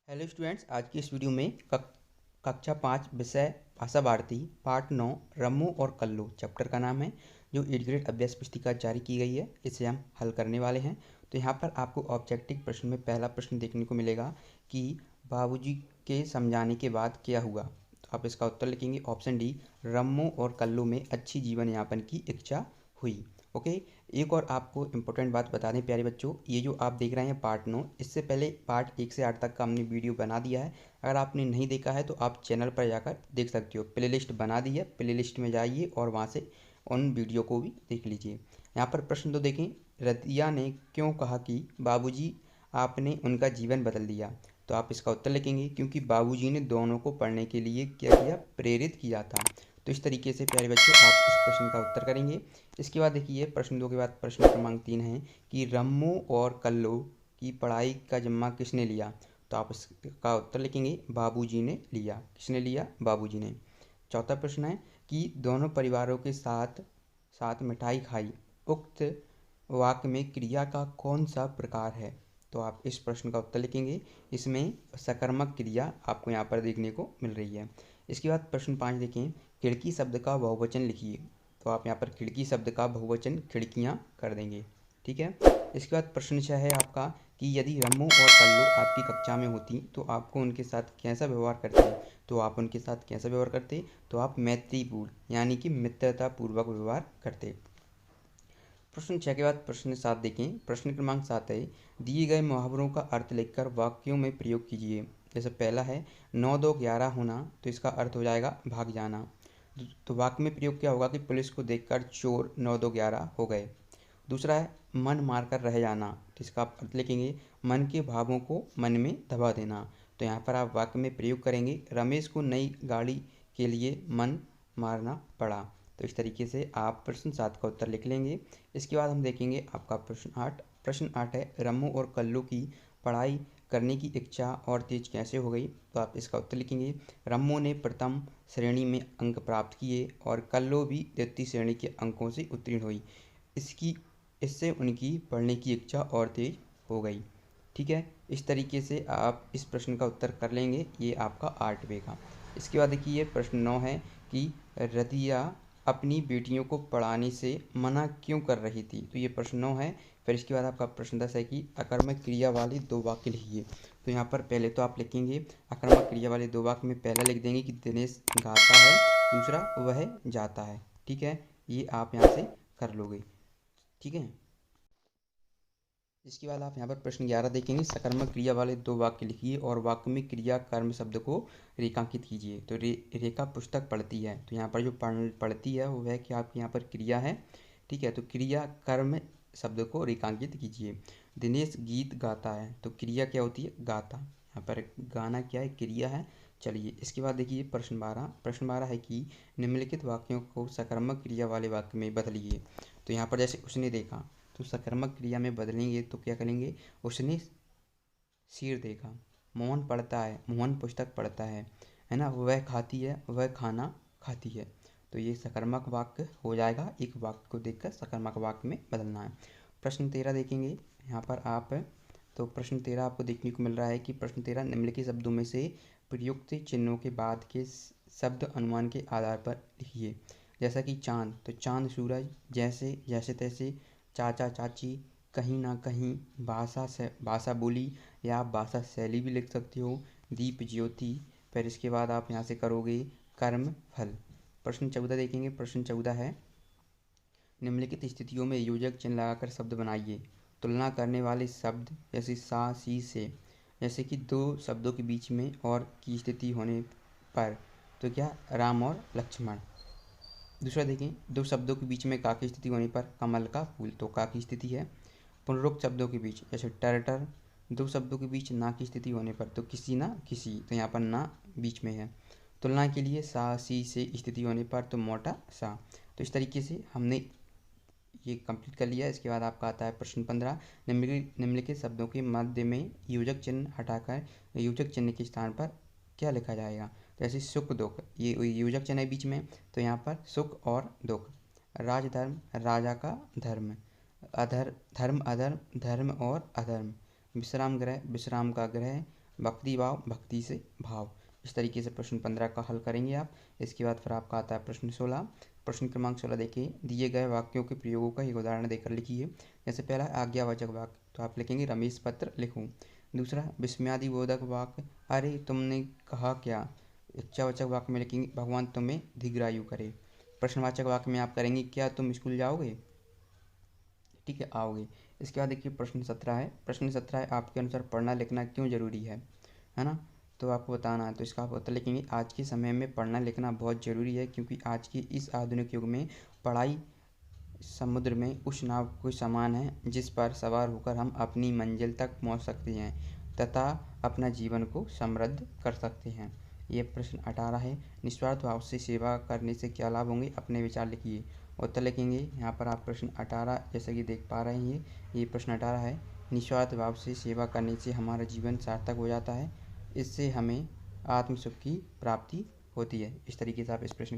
Hello students, आज की इस वीडियो में कक्षा 5 विषय भाषा भारती पार्ट 9 रम्मू और कल्लू चैप्टर का नाम है। जो 8th ग्रेड अभ्यास पुस्तिका जारी की गई है, इसे हम हल करने वाले हैं। तो यहाँ पर आपको ऑब्जेक्टिव प्रश्न में पहला प्रश्न देखने को मिलेगा कि बाबूजी के समझाने के बाद क्या हुआ। तो आप इसका उत्तर लिखेंगे ऑप्शन डी, रम्मू और कल्लू में अच्छी जीवन यापन की इच्छा हुई। ओके, एक और आपको इम्पोर्टेंट बात बता दें प्यारे बच्चों, ये जो आप देख रहे हैं पार्ट 9, इससे पहले पार्ट 1 से 8 तक का हमने वीडियो बना दिया है। अगर आपने नहीं देखा है तो आप चैनल पर जाकर देख सकते हो। प्लेलिस्ट बना दी है, प्लेलिस्ट में जाइए और वहाँ से उन वीडियो को भी देख लीजिए। यहाँ पर प्रश्न तो देखें, रतिया ने क्यों कहा कि बाबूजी आपने उनका जीवन बदल दिया। तो आप इसका उत्तर लिखेंगे क्योंकि बाबूजी ने दोनों को पढ़ने के लिए क्या किया, प्रेरित किया था। तो इस तरीके से प्यारे बच्चों आप इस प्रश्न का उत्तर करेंगे। इसके बाद देखिए प्रश्न 2 के बाद प्रश्न क्रमांक 3 है कि रम्मू और कल्लू की पढ़ाई का जिम्मा किसने लिया। तो आप इसका उत्तर लिखेंगे बाबूजी ने लिया। किसने लिया? बाबूजी ने। चौथा प्रश्न है कि दोनों परिवारों के साथ साथ मिठाई खाई। उक्त वाक्य में क्रिया का कौन सा प्रकार है। तो आप इस प्रश्न का उत्तर लिखेंगे। इसमें सकर्मक क्रिया आपको यहाँ पर देखने को मिल रही है। इसके बाद प्रश्न 5 देखें, खिड़की शब्द का बहुवचन लिखिए। तो आप यहाँ पर खिड़की शब्द का बहुवचन खिड़कियाँ कर देंगे। ठीक है। इसके बाद प्रश्न 6 है आपका कि यदि रम्मू और कल्लू आपकी कक्षा में होती तो आपको उनके साथ कैसा व्यवहार करते। तो आप उनके साथ कैसा व्यवहार करते, तो आप मैत्रीपूर्ण यानी कि मित्रतापूर्वक व्यवहार करते। प्रश्न 6 के बाद प्रश्न 7 देखें। प्रश्न क्रमांक 7 है, दिए गए मुहावरों का अर्थ लिखकर वाक्यों में प्रयोग कीजिए। जैसे पहला है 9 2 11 होना, तो इसका अर्थ हो जाएगा भाग जाना। तो वाक्य में प्रयोग क्या होगा कि पुलिस को देखकर चोर 9 2 11 हो गए। दूसरा है मन मारकर रह जाना, तो इसका आप अर्थ लिखेंगे मन के भावों को मन में दबा देना। तो यहाँ पर आप वाक्य में प्रयोग करेंगे रमेश को नई गाड़ी के लिए मन मारना पड़ा। तो इस तरीके से आप प्रश्न 7 का उत्तर लिख लेंगे। इसके बाद हम देखेंगे आपका प्रश्न 8। प्रश्न 8 है रम्मू और कल्लू की पढ़ाई करने की इच्छा और तेज कैसे हो गई। तो आप इसका उत्तर लिखेंगे रम्मू ने प्रथम श्रेणी में अंक प्राप्त किए और कल्लू भी द्वितीय श्रेणी के अंकों से उत्तीर्ण हुई। इससे उनकी पढ़ने की इच्छा और तेज हो गई। ठीक है, इस तरीके से आप इस प्रश्न का उत्तर कर लेंगे। ये आपका 8वें का। इसके बाद देखिए प्रश्न 9 है कि रदिया अपनी बेटियों को पढ़ाने से मना क्यों कर रही थी। तो ये प्रश्न 9 है। फिर इसके बाद आपका प्रश्न 10 है कि अकर्मक क्रिया वाले 2 वाक्य लिखिए। तो यहाँ पर पहले तो आप लिखेंगे अकर्मक क्रिया वाले 2 वाक्य में पहला लिख देंगे कि दिनेश गाता है, दूसरा वह जाता है। ठीक है, ये आप यहाँ से कर लोगे। ठीक है। इसके बाद आप यहाँ पर प्रश्न 11 देखेंगे, सकर्मक क्रिया वाले 2 वाक्य लिखिए और वाक्य में क्रिया कर्म शब्द को रेखांकित कीजिए। तो रेखा पुस्तक पढ़ती है, तो यहाँ पर जो पढ़ती है वो वह क्या आपकी यहाँ पर क्रिया है। ठीक है, तो क्रिया कर्म शब्द को रेखांकित कीजिए। दिनेश गीत गाता है, तो क्रिया क्या होती है, गाता। यहाँ पर गाना क्या है, क्रिया है। चलिए इसके बाद देखिए प्रश्न 12। प्रश्न 12 है कि निम्नलिखित वाक्यों को सकर्मक क्रिया वाले वाक्य में बदलिए। तो यहाँ पर जैसे उसने देखा, तो सकर्मक क्रिया में बदलेंगे तो क्या करेंगे, उसने सिर देखा। मोहन पढ़ता है, मोहन पुस्तक पढ़ता है ना। वह खाती है, वह खाना खाती है। तो ये सकर्मक वाक्य हो जाएगा। एक वाक्य को देखकर सकर्मक वाक्य में बदलना है। प्रश्न 13 देखेंगे यहाँ पर आप। तो प्रश्न 13 आपको देखने को मिल रहा है कि प्रश्न 13 निम्नलिखित शब्दों में से प्रयुक्त चिन्हों के बाद के शब्द अनुमान के आधार पर लिखिए। जैसा कि चांद, तो चांद सूरज, जैसे जैसे तैसे, चाचा चाची, कहीं ना कहीं, भाषा बोली या आप भाषा शैली भी लिख सकते हो, दीप ज्योति। फिर इसके बाद आप यहाँ से करोगे कर्म फल। प्रश्न 14 देखेंगे। प्रश्न 14 है निम्नलिखित स्थितियों में योजक चिन्ह लगाकर शब्द बनाइए। तुलना करने वाले शब्द जैसे सा सी से, जैसे कि 2 शब्दों के बीच में और की स्थिति होने पर, तो क्या राम और लक्ष्मण। दूसरा देखें 2 शब्दों के बीच में का की स्थिति होने पर कमल का फूल, तो का की स्थिति है। पुनरुक्त शब्दों के बीच जैसे टर्टर, 2 शब्दों के बीच ना की स्थिति होने पर, तो किसी ना किसी, तो यहाँ पर ना बीच में है। तुलना के लिए सा सी से स्थिति होने पर, तो मोटा सा। तो इस तरीके से हमने ये कंप्लीट कर लिया। इसके बाद आपका आता है प्रश्न 15। निम्नलिखित शब्दों के मध्य में योजक चिन्ह हटाकर योजक चिन्ह के स्थान पर क्या लिखा जाएगा। जैसे सुख दुख, ये योजक चिन्ह है बीच में, तो यहाँ पर सुख और दुख। राजधर्म, राजा का धर्म। धर्म अधर्म, धर्म और अधर्म। विश्राम गृह, विश्राम का गृह। भक्ति भाव, भक्ति से भाव। इस तरीके से प्रश्न 15 का हल करेंगे आप। इसके बाद फिर आपका आता है प्रश्न 16। प्रश्न क्रमांक 16 देखिए, दिए गए वाक्यों के प्रयोगों का एक उदाहरण देकर लिखिए। जैसे पहला आज्ञावाचक वाक्य, तो आप लिखेंगे रमेश पत्र लिखूं। दूसरा विस्मयादिबोधक वाक्य, अरे तुमने कहा क्या। इच्छावाचक वाक्य में लिखेंगे भगवान तुम्हें दीर्घायु करे। प्रश्नवाचक वाक्य में आप करेंगे क्या तुम स्कूल जाओगे, ठीक है, आओगे। इसके बाद देखिए प्रश्न 17 है। प्रश्न 17 है, आपके अनुसार पढ़ना लिखना क्यों ज़रूरी है ना। तो आपको बताना है, तो इसका आप उत्तर लिखेंगे आज के समय में पढ़ना लिखना बहुत ज़रूरी है, क्योंकि आज के इस आधुनिक युग में पढ़ाई समुद्र में उस नाव के समान है जिस पर सवार होकर हम अपनी मंजिल तक पहुंच सकते हैं तथा अपना जीवन को समृद्ध कर सकते हैं। ये प्रश्न 18 है, निस्वार्थ भाव से सेवा करने से क्या लाभ होंगे, अपने विचार लिखिए। उत्तर लिखेंगे यहाँ पर आप प्रश्न 18 जैसे कि देख पा रहे हैं, ये प्रश्न 18 है, निस्वार्थ भाव से सेवा करने से हमारा जीवन सार्थक हो जाता है, इससे हमें आत्म सुख की प्राप्ति होती है। इस तरीके से आप इस प्रश्न का